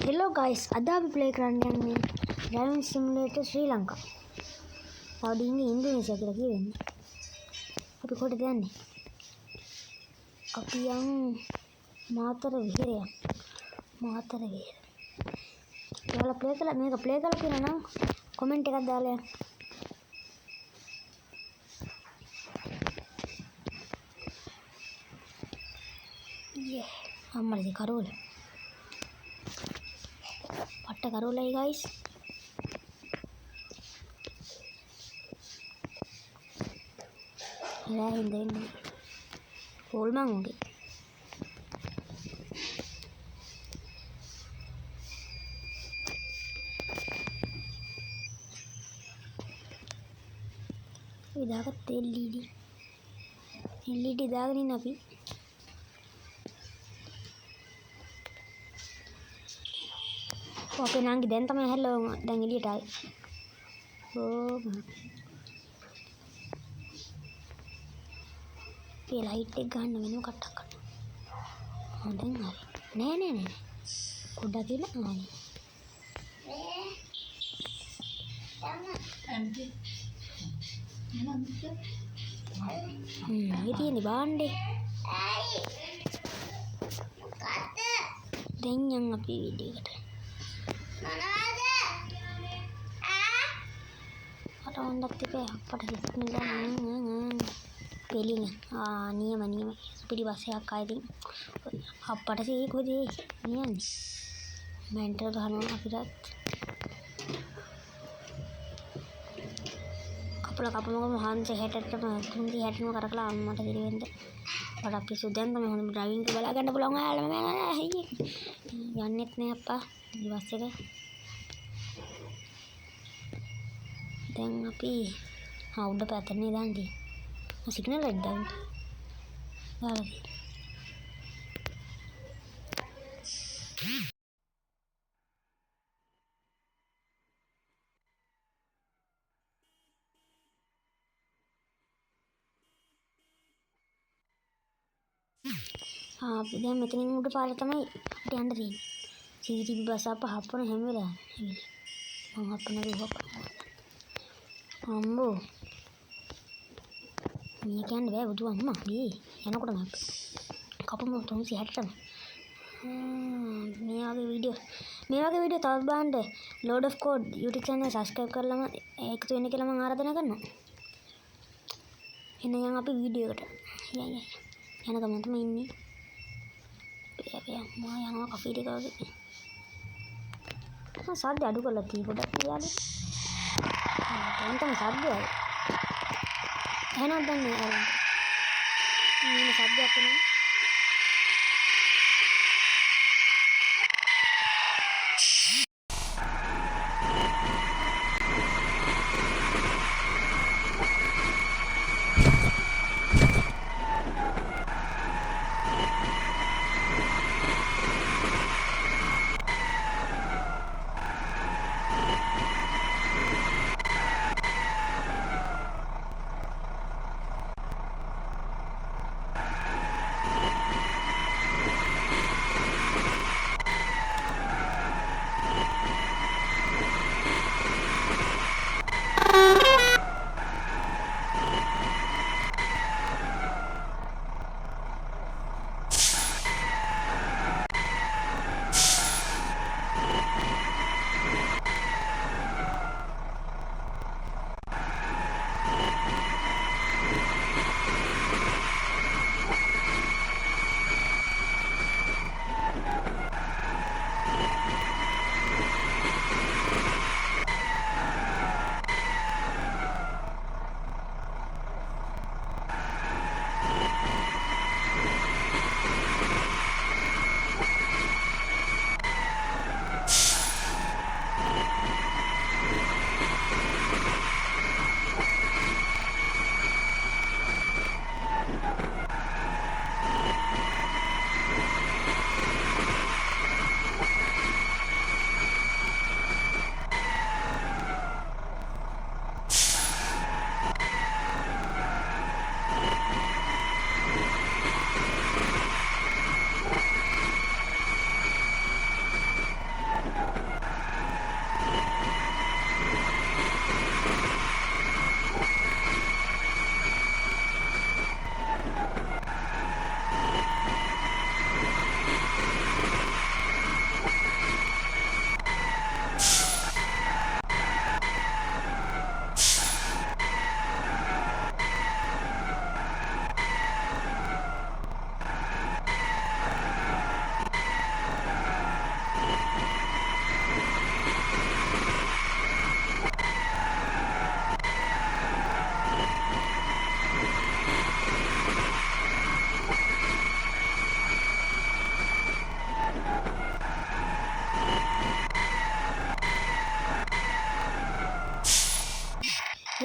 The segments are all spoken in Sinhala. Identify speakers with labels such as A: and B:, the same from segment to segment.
A: Hello guys, ada අපි play කරන්න යන්නේ Driving Simulator Sri Lanka. තවද ඉන්නේ ඉන්දුනීසියා කියලා කියවෙන්නේ. අපි කොහෙටද යන්නේ? අපි යන් මාතර විහෙරය. මාතර විහෙර. ඔයාලා play කරලා මේක play කරලා කියනවා නම් comment එකක් දාලා යන්න. Yeah, අම්මලේ කරෝල. පට්ට කරෝලයි guys. එලා හින්දෙන්නේ. පොල් මං උගේ. ඉදාගත් LED දාගෙන ඉන්න අපි. අපේ නංගි දැන් තමයි හැල්ලුවා දැන් එළියට ආවේ. ඒ ලයිට් එක ගන්න වෙනම කට්ටක් කරනවා. දැන් හරි. නෑ. පොඩ්ඩක් ඉන්න ආනේ. ඉතින් බාන්නේ. දැන් යන් අපි වීඩියෝ එකට. Rondak tipe apa dah Bismillah peling niam seperti bahasa kaiding apa dah sih ikut deh nian mental bahan akhirat kapal mau mahan sehat tundi hat mau karak lah mata diri benda pada episode tu mau driving ke bala ganda pulang alam yanet nih apa di bahasa ke දැන් අපි උඩ පැත්තනේ දාන්නේ. සිග්නල් එක දාන්න. දාලා. අපි දැන් මෙතනින් උඩ පාර තමයි අපිට යන්න තියෙන්නේ. CCTV බස් අප හපන හැම වෙලාවෙම. මම හපන දුක. අම්බෝ මේ කියන්නේ බෑ බුදු අම්මා මේ යනකොට මම කපමු 360ටම මේ වගේ වීඩියෝ තවත් බලන්න Lord of Code YouTube channel subscribe කරලාම එකතු වෙන්න කියලා මම ආරාධනා කරනවා. එහෙනම් අපි වීඩියෝ එකට යන ගමන් තමයි ඉන්නේ. මම යනවා කෆේ එක වගේ. මම සද්ද අඩු කරලා තියෙයි පොඩක් යාළුවා. Tentang sabda enak dan ini sabda aku nih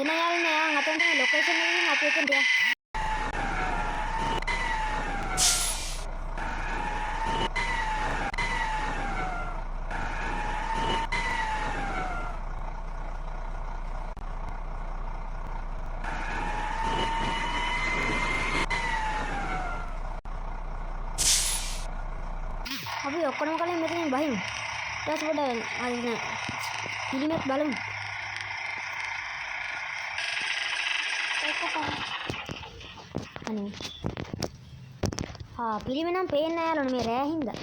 A: එන යාළුවනේ ආන් අතෙන් තමයි ලොකේෂන් එකකින් අපි එතනට යන්න. අපි ඔක්කොම කලින් මෙතනින් බහිමු. ඊට පස්සේ පොඩ අර පිළිමයක් බලමු. අනේ. පිළිම නම් පේන්නේ නැහැ යාළුවනේ මේ රෑ හින්දා.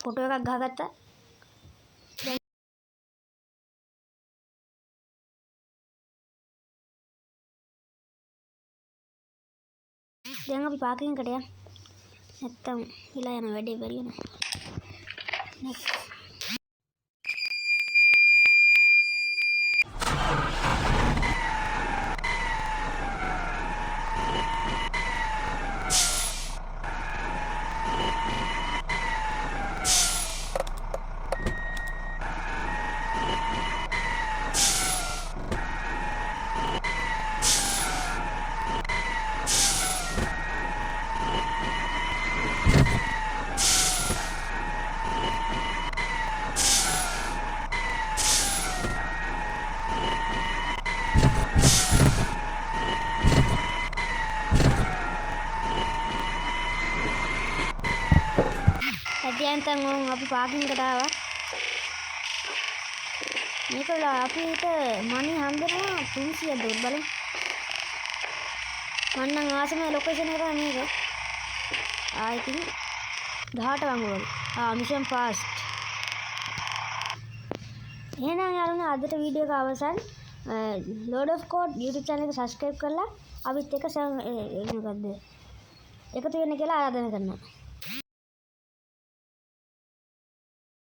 A: ෆොටෝ එකක් ගහගත්තා. දැන් අපි පාකින් එකට යමු. නැත්තම් හිලා යන වැඩේ බැරි වෙනවා. next දැන් අපි පාකින් එකට ආවා. මේකල අපිට මනි හම්බෙනවා 300 ඩොලර් බලමු. මම නම් ආසම ලොකේෂන් එක මේක. I think 18 වංගුවල. Mission passed. එහෙනම් යාළුවනේ අදට වීඩියෝ එක අවසන්. Lord of Code YouTube channel එක subscribe කරලා අපිත් එක්ක මොකද්ද එකතු වෙන්න කියලා ආරාධනා කරනවා.